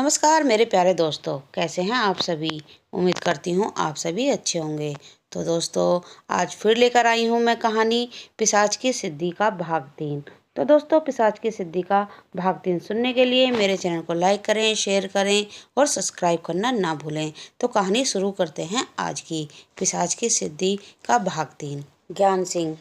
नमस्कार मेरे प्यारे दोस्तों, कैसे हैं आप सभी। उम्मीद करती हूँ आप सभी अच्छे होंगे। तो दोस्तों, आज फिर लेकर आई हूँ मैं कहानी पिशाच की सिद्धि का भाग 3। तो दोस्तों, पिशाच की सिद्धि का भाग 3 सुनने के लिए मेरे चैनल को लाइक करें, शेयर करें और सब्सक्राइब करना ना भूलें। तो कहानी शुरू करते हैं आज की पिशाच की सिद्धि का भाग 3। ज्ञान सिंह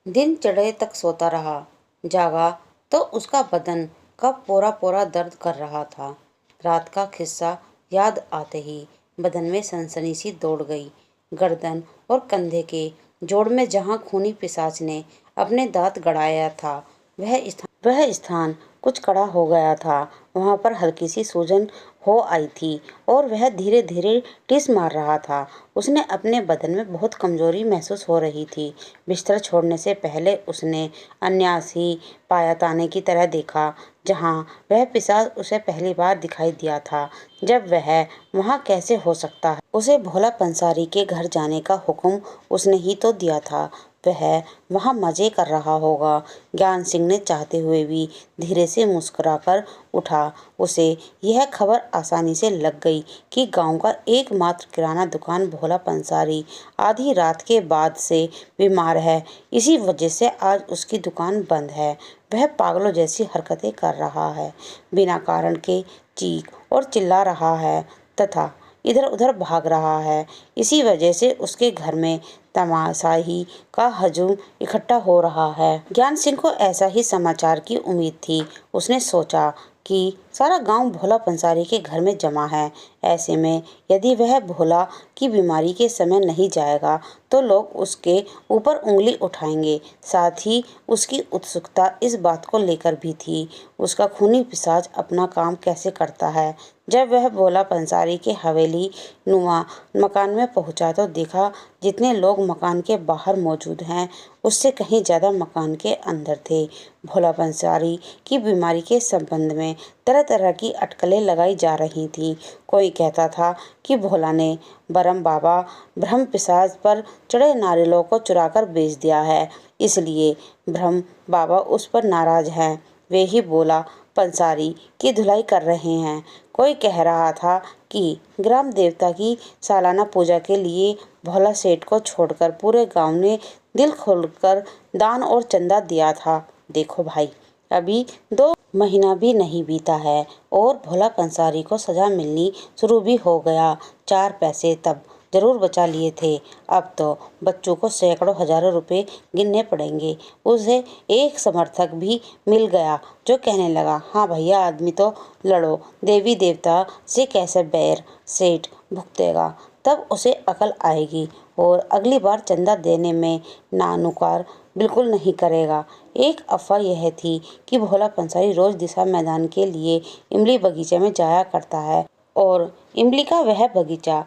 दिन चढ़े तक सोता रहा। जागा तो उसका बदन कब पोरा पोरा दर्द कर रहा था। रात का किस्सा याद आते ही बदन में सनसनी सी दौड़ गई। गर्दन और कंधे के जोड़ में जहां खूनी पिशाच ने अपने दांत गड़ाया था, वह स्थान कुछ कड़ा हो गया था। वहां पर हल्की सी सूजन हो आई थी और वह धीरे धीरे टिस मार रहा था। उसने अपने बदन में बहुत कमजोरी महसूस हो रही थी। बिस्तर छोड़ने से पहले उसने अन्यासी पायाताने की तरह देखा, जहां वह पिशाच उसे पहली बार दिखाई दिया था। जब वह वहां कैसे हो सकता है। उसे भोला पंसारी के घर जाने का हुक्म उसने ही तो दिया था। वह वहां मजे कर रहा होगा। ज्ञान सिंह ने चाहते हुए भी धीरे से मुस्कुराकर उठा। उसे यह खबर आसानी से लग गई कि गांव का एकमात्र किराना दुकान भोला पंसारी आधी रात के बाद से बीमार है। इसी वजह से आज उसकी दुकान बंद है। वह पागलों जैसी हरकतें कर रहा है, बिना कारण के चीख और चिल्ला रहा है तथा इधर उधर भाग रहा है। इसी वजह से उसके घर में तमाशाई का हजूम इकट्ठा हो रहा है। ज्ञान सिंह को ऐसा ही समाचार की उम्मीद थी। उसने सोचा कि सारा गांव भोला पंसारी के घर में जमा है। ऐसे में यदि वह भोला की बीमारी के समय नहीं जाएगा तो लोग उसके ऊपर उंगली उठाएंगे। साथ ही उसकी उत्सुकता इस बात को लेकर भी थी, उसका खूनी पिशाच अपना काम कैसे करता है। जब वह भोला पंसारी के हवेली नुमा मकान में पहुंचा तो देखा जितने लोग मकान के बाहर मौजूद हैं उससे कहीं ज़्यादा मकान के अंदर थे। भोला पंसारी की बीमारी के संबंध में तरह तरह की अटकलें लगाई जा रही थीं। कोई कहता था कि भोला ने ब्रह्म बाबा ब्रह्म पिशाच पर चढ़े नारियलों को चुराकर बेच दिया है, इसलिए ब्रह्म बाबा उस पर नाराज हैं। वे ही भोला पंसारी की धुलाई कर रहे हैं। कोई कह रहा था कि ग्राम देवता की सालाना पूजा के लिए भोला सेठ को छोड़कर पूरे गांव ने दिल खोलकर दान और चंदा दिया था। देखो भाई, अभी 2 महीना भी नहीं बीता है और भोला पंसारी को सजा मिलनी शुरू भी हो गया। 4 पैसे तब जरूर बचा लिए थे, अब तो बच्चों को सैकड़ों हजारों रुपए गिनने पड़ेंगे। उसे एक समर्थक भी मिल गया जो कहने लगा, हाँ भैया, आदमी तो लड़ो, देवी देवता से कैसे बैर सेठ भुगतेगा, तब उसे अकल आएगी और अगली बार चंदा देने में नानुकार बिल्कुल नहीं करेगा। एक अफवाह यह थी कि भोला पंसारी रोज दिशा मैदान के लिए इमली बगीचे में जाया करता है और इमली का वह बगीचा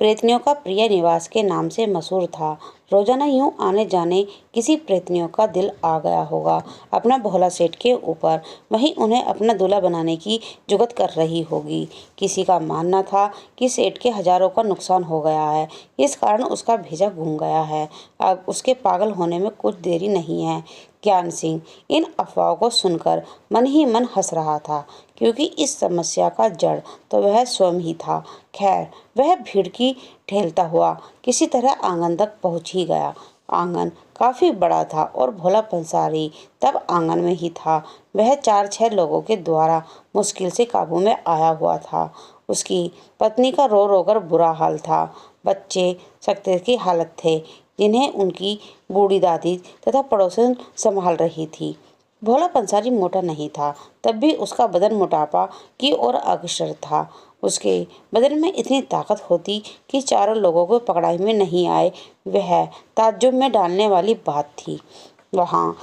प्रेतनियों का प्रिय निवास के नाम से मशहूर था। रोजाना यूं आने जाने किसी प्रेतनियों का दिल आ गया होगा अपना भोला सेठ के ऊपर, वहीं उन्हें अपना दूल्हा बनाने की जुगत कर रही होगी। किसी का मानना था कि सेठ के हजारों का नुकसान हो गया है, इस कारण उसका भेजा घूम गया है। अब उसके पागल होने में कुछ देरी नहीं है। ज्ञान सिंह इन अफवाहों को सुनकर मन ही मन हंस रहा था, क्योंकि इस समस्या का जड़ तो वह स्वयं ही था। खैर, वह भीड़ की ठेलता हुआ किसी तरह आंगन तक पहुंच ही गया। आंगन काफी बड़ा था और भोला पंसारी तब आंगन में ही था। वह 4-6 लोगों के द्वारा मुश्किल से काबू में आया हुआ था। उसकी पत्नी का रो रो कर बुरा हाल था। बच्चे सख्ते की हालत थे, जिन्हें उनकी बूढ़ी दादी तथा पड़ोसन संभाल रही थी। भोला पंसारी मोटा नहीं था, तब भी उसका बदन मोटापा की ओर अग्रसर था। उसके बदन में इतनी ताकत होती कि चारों लोगों को पकड़ाई में नहीं आए, वह ताज्जुब में डालने वाली बात थी। वहाँ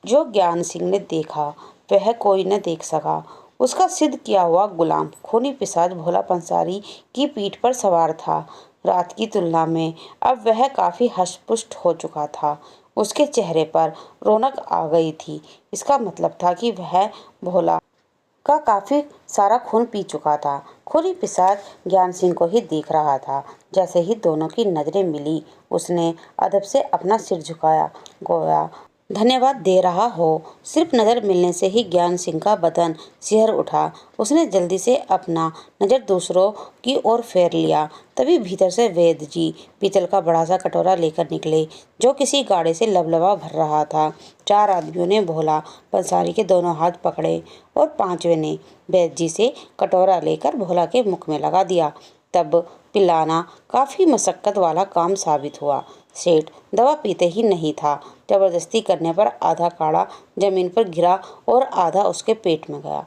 जो ज्ञान सिंह ने देखा वह कोई न देख सका। उसका सिद्ध किया हुआ गुलाम खूनी पिशाच भोला पंसारी की पीठ पर सवार था। रात की तुलना में अब वह काफी हष्ट-पुष्ट हो चुका था। उसके चेहरे पर रौनक आ गई थी। इसका मतलब था कि वह भोला का काफी सारा खून पी चुका था। खूनी पिशाच ज्ञान सिंह को ही देख रहा था। जैसे ही दोनों की नजरें मिली, उसने अदब से अपना सिर झुकाया, गोया धन्यवाद दे रहा हो। सिर्फ नज़र मिलने से ही ज्ञान सिंह का बदन सिहर उठा। उसने जल्दी से अपना नज़र दूसरों की ओर फेर लिया। तभी भीतर से वैद्य जी पीतल का बड़ा सा कटोरा लेकर निकले, जो किसी गाड़े से लबलबा भर रहा था। 4 आदमियों ने भोला पंसारी के दोनों हाथ पकड़े और 5वें ने वैद्य जी से कटोरा लेकर भोला के मुख में लगा दिया। तब पिलाना काफ़ी मशक्कत वाला काम साबित हुआ। सेठ दवा पीते ही नहीं था। जबरदस्ती करने पर आधा काढ़ा जमीन पर गिरा और आधा उसके पेट में गया।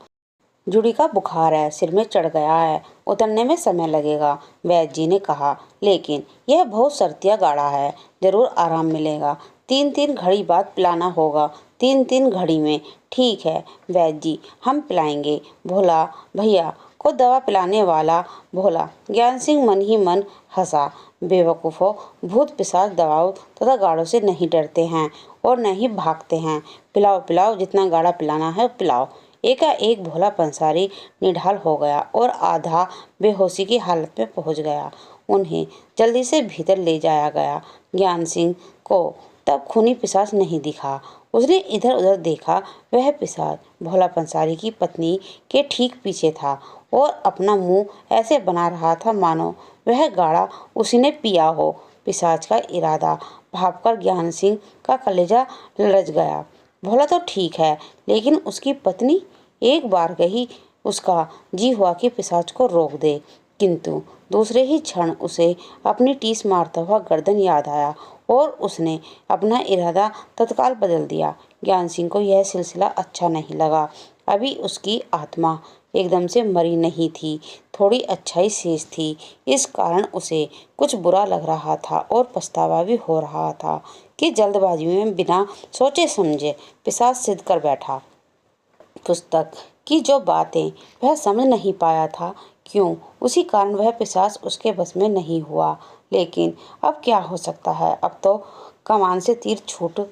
जुड़ी का बुखार है, सिर में चढ़ गया है, उतरने में समय लगेगा, वैद्य जी ने कहा। लेकिन यह बहुत सर्तिया गाढ़ा है, जरूर आराम मिलेगा। 3-3 घड़ी बाद पिलाना होगा, 3-3 घड़ी में। ठीक है वैद्य जी, हम पिलाएंगे। भोला भैया को दवा पिलाने वाला भोला। ज्ञान सिंह मन ही मन हंसा। बेवकूफ़ों, भूत पिशाच दवाओं तथा गाढ़ों से नहीं डरते हैं और न ही भागते हैं। पिलाओ पिलाओ, जितना गाढ़ा पिलाना है पिलाओ। एकाएक भोला पंसारी निढाल हो गया और आधा बेहोशी की हालत में पहुंच गया। उन्हें जल्दी से भीतर ले जाया गया। ज्ञान सिंह को तब खूनी पिशाच नहीं दिखा। उसने इधर उधर देखा। वह पिशाच भोला पंसारी की पत्नी के ठीक पीछे था और अपना मुंह ऐसे बना रहा था मानो वह गाढ़ा उसी ने पिया हो। पिशाच का इरादा भांपकर ज्ञान सिंह का कलेजा लरच गया। भोला तो ठीक है, लेकिन उसकी पत्नी। एक बार गही उसका जी हुआ कि पिशाच को रोक दे, किंतु दूसरे ही क्षण उसे अपनी टीस मारता हुआ गर्दन याद आया और उसने अपना इरादा तत्काल बदल दिया। ज्ञान सिंह को यह सिलसिला अच्छा नहीं लगा। अभी उसकी आत्मा एकदम से मरी नहीं थी, थोड़ी अच्छाई शेष थी। इस कारण उसे कुछ बुरा लग रहा था और पछतावा भी हो रहा था कि जल्दबाजी में बिना सोचे समझे पिशाच सिद्ध कर बैठा। पुस्तक की जो बातें वह समझ नहीं पाया था, क्यों उसी कारण वह पिशाच उसके बस में नहीं हुआ। लेकिन अब क्या हो सकता है, अब तो कमान से तीर छूट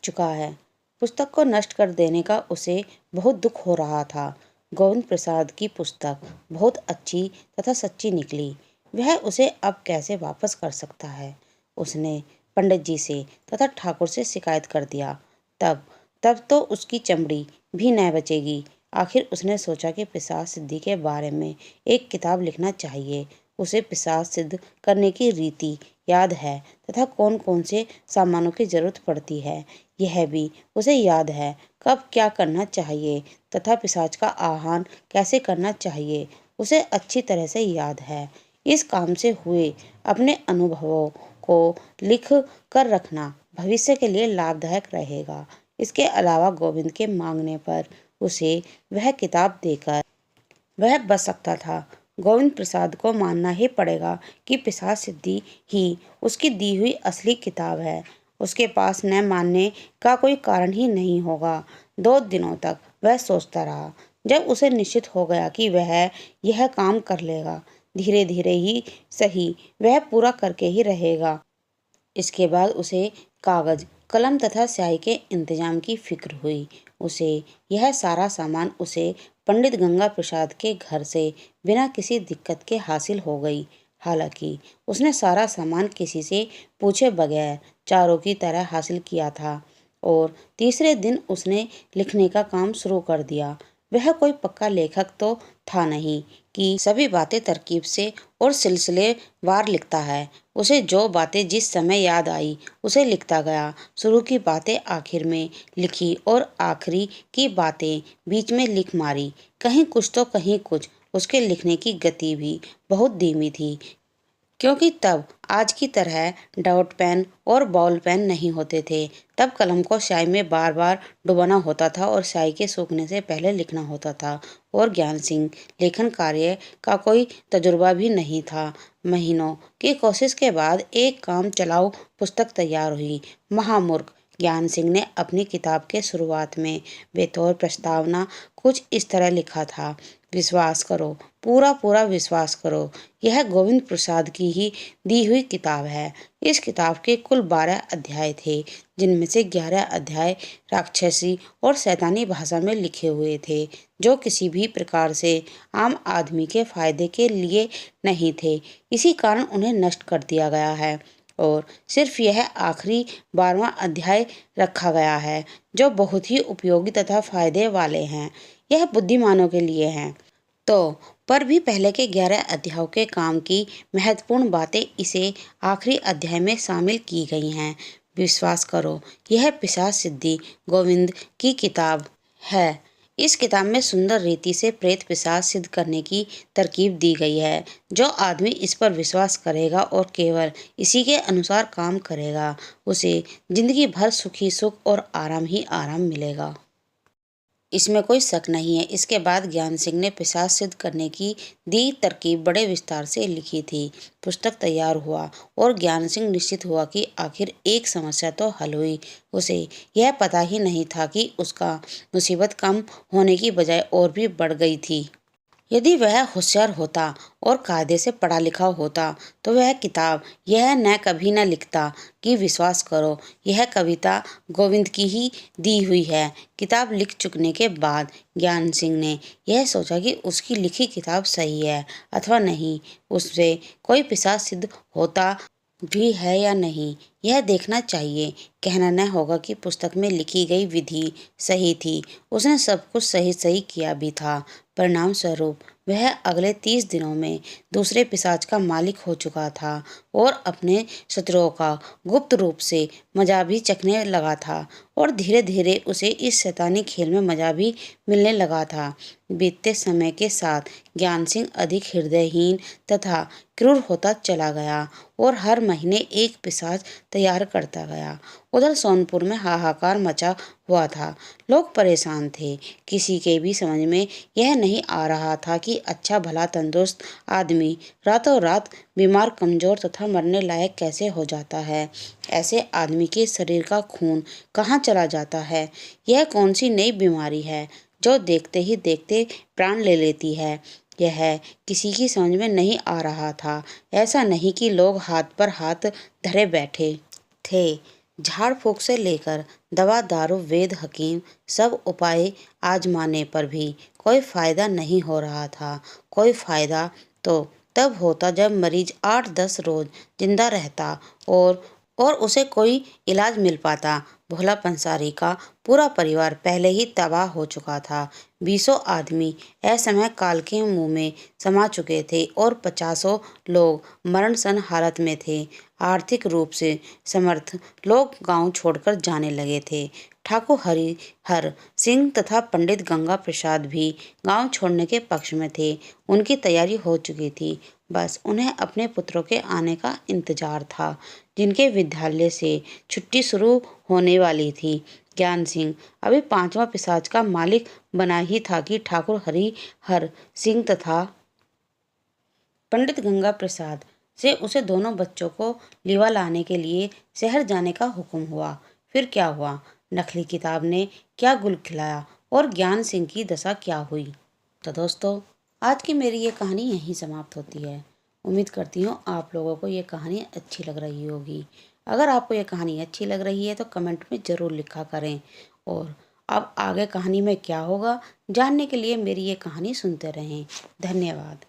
चुका है। पुस्तक को नष्ट कर देने का उसे बहुत दुख हो रहा था। गोविंद प्रसाद की पुस्तक बहुत अच्छी तथा सच्ची निकली। वह उसे अब कैसे वापस कर सकता है। उसने पंडित जी से तथा ठाकुर से शिकायत कर दिया। तब तब तो उसकी चमड़ी भी न बचेगी। आखिर उसने सोचा कि पिशाच सिद्धि के बारे में एक किताब लिखना चाहिए। उसे पिशाच सिद्ध करने की रीति याद है तथा कौन कौन से सामानों की जरूरत पड़ती है यह भी उसे याद है। कब क्या करना चाहिए तथा पिशाच का आह्वान कैसे करना चाहिए उसे अच्छी तरह से याद है। इस काम से हुए अपने अनुभवों को लिख कर रखना भविष्य के लिए लाभदायक रहेगा। इसके अलावा गोविंद के मांगने पर उसे वह किताब देकर वह बच सकता था। गोविंद प्रसाद को मानना ही पड़ेगा कि पिशाच सिद्धि ही उसकी दी हुई असली किताब है। उसके पास न मानने का कोई कारण ही नहीं होगा। 2 दिनों तक वह सोचता रहा। जब उसे निश्चित हो गया कि वह यह काम कर लेगा, धीरे धीरे ही सही वह पूरा करके ही रहेगा। इसके बाद उसे कागज कलम तथा स्याही के इंतजाम की फिक्र हुई। उसे यह सारा सामान उसे पंडित गंगा प्रसाद के घर से बिना किसी दिक्कत के हासिल हो गई। हालांकि उसने सारा सामान किसी से पूछे बगैर चारों की तरह हासिल किया था और तीसरे दिन उसने लिखने का काम शुरू कर दिया। वह कोई पक्का लेखक तो था नहीं कि सभी बातें तरकीब से और सिलसिलेवार लिखता है। उसे जो बातें जिस समय याद आई उसे लिखता गया। शुरू की बातें आखिर में लिखी और आखिरी की बातें बीच में लिख मारी। कहीं कुछ तो कहीं कुछ। उसके लिखने की गति भी बहुत धीमी थी, क्योंकि तब आज की तरह डॉट पेन और बॉल पेन नहीं होते थे। तब कलम को स्याही में बार बार डुबाना होता था और स्याही के सूखने से पहले लिखना होता था। और ज्ञान सिंह लेखन कार्य का कोई तजुर्बा भी नहीं था। महीनों की कोशिश के बाद एक काम चलाऊ पुस्तक तैयार हुई। महामूर्ख ज्ञान सिंह ने अपनी किताब के शुरुआत में बेतौर प्रस्तावना कुछ इस तरह लिखा था। विश्वास करो, पूरा पूरा विश्वास करो, यह गोविंद प्रसाद की ही दी हुई किताब है। इस किताब के कुल 12 अध्याय थे, जिनमें से 11 अध्याय राक्षसी और शैतानी भाषा में लिखे हुए थे, जो किसी भी प्रकार से आम आदमी के फायदे के लिए नहीं थे। इसी कारण उन्हें नष्ट कर दिया गया है। और सिर्फ यह आखिरी 12वां अध्याय रखा गया है, जो बहुत ही उपयोगी तथा फायदे वाले हैं। यह बुद्धिमानों के लिए हैं। तो पर भी पहले के 11 अध्यायों के काम की महत्वपूर्ण बातें इसे आखिरी अध्याय में शामिल की गई हैं। विश्वास करो, यह पिशाच सिद्धि गोविंद की किताब है। इस किताब में सुंदर रीति से प्रेत पिशाच सिद्ध करने की तरकीब दी गई है। जो आदमी इस पर विश्वास करेगा और केवल इसी के अनुसार काम करेगा, उसे जिंदगी भर सुखी सुख और आराम ही आराम मिलेगा। इसमें कोई शक नहीं है। इसके बाद ज्ञान सिंह ने पिशाच सिद्ध करने की दी तरकीब बड़े विस्तार से लिखी थी। पुस्तक तैयार हुआ और ज्ञान सिंह निश्चित हुआ कि आखिर एक समस्या तो हल हुई। उसे यह पता ही नहीं था कि उसका मुसीबत कम होने की बजाय और भी बढ़ गई थी। यदि वह होशियार होता और कायदे से पढ़ा लिखा होता तो वह किताब यह न कभी न लिखता कि विश्वास करो, यह कविता गोविंद की ही दी हुई है। किताब लिख चुकने के बाद ज्ञान सिंह ने यह सोचा कि उसकी लिखी किताब सही है अथवा नहीं, उससे कोई पिशाच सिद्ध होता भी है या नहीं, यह देखना चाहिए। कहना न होगा कि पुस्तक में लिखी गई विधि सही थी। उसने सब कुछ सही सही किया भी था। परिणाम स्वरूप वह अगले 30 दिनों में दूसरे पिशाच का मालिक हो चुका था और अपने शत्रुओं का गुप्त रूप से मजा भी चखने लगा था और धीरे धीरे उसे इस शैतानी खेल में मजा भी मिलने लगा था। बीतते समय के साथ ज्ञान सिंह अधिक हृदयहीन तथा क्रूर होता चला गया और हर महीने एक पिशाच तैयार करता गया। उधर सोनपुर में हाहाकार मचा हुआ था। लोग परेशान थे। किसी के भी समझ में यह नहीं आ रहा था कि अच्छा भला तंदुरुस्त आदमी रातों रात बीमार, कमजोर तथा मरने लायक कैसे हो जाता है। ऐसे आदमी के शरीर का खून कहाँ चला जाता है। यह कौन सी नई बीमारी है जो देखते ही देखते प्राण ले लेती है। यह किसी की समझ में नहीं आ रहा था। ऐसा नहीं कि लोग हाथ पर हाथ धरे बैठे थे। झाड़ फूक से लेकर दवा दारू वेद हकीम सब उपाय आजमाने पर भी कोई फायदा नहीं हो रहा था। कोई फायदा तो तब होता जब मरीज 8-10 रोज जिंदा रहता और उसे कोई इलाज मिल पाता। भोला पंसारी का पूरा परिवार पहले ही तबाह हो चुका था। 20 आदमी असमय काल के मुंह में समा चुके थे और 50 लोग मरणसन हालत में थे। आर्थिक रूप से समर्थ लोग गांव छोड़कर जाने लगे थे। ठाकुर हरिहर सिंह तथा पंडित गंगा प्रसाद भी गांव छोड़ने के पक्ष में थे। उनकी तैयारी हो चुकी थी। बस उन्हें अपने पुत्रों के आने का इंतजार था, जिनके विद्यालय से छुट्टी शुरू होने वाली थी। ज्ञान सिंह अभी 5वां पिशाच का मालिक बना ही था कि ठाकुर हरिहर सिंह तथा पंडित गंगा प्रसाद से उसे दोनों बच्चों को लीवा लाने के लिए शहर जाने का हुक्म हुआ। फिर क्या हुआ? नकली किताब ने क्या गुल खिलाया और ज्ञान सिंह की दशा क्या हुई? तो दोस्तों, आज की मेरी ये कहानी यहीं समाप्त होती है। उम्मीद करती हूँ आप लोगों को ये कहानी अच्छी लग रही होगी। अगर आपको ये कहानी अच्छी लग रही है तो कमेंट में ज़रूर लिखा करें और अब आगे कहानी में क्या होगा जानने के लिए मेरी ये कहानी सुनते रहें। धन्यवाद।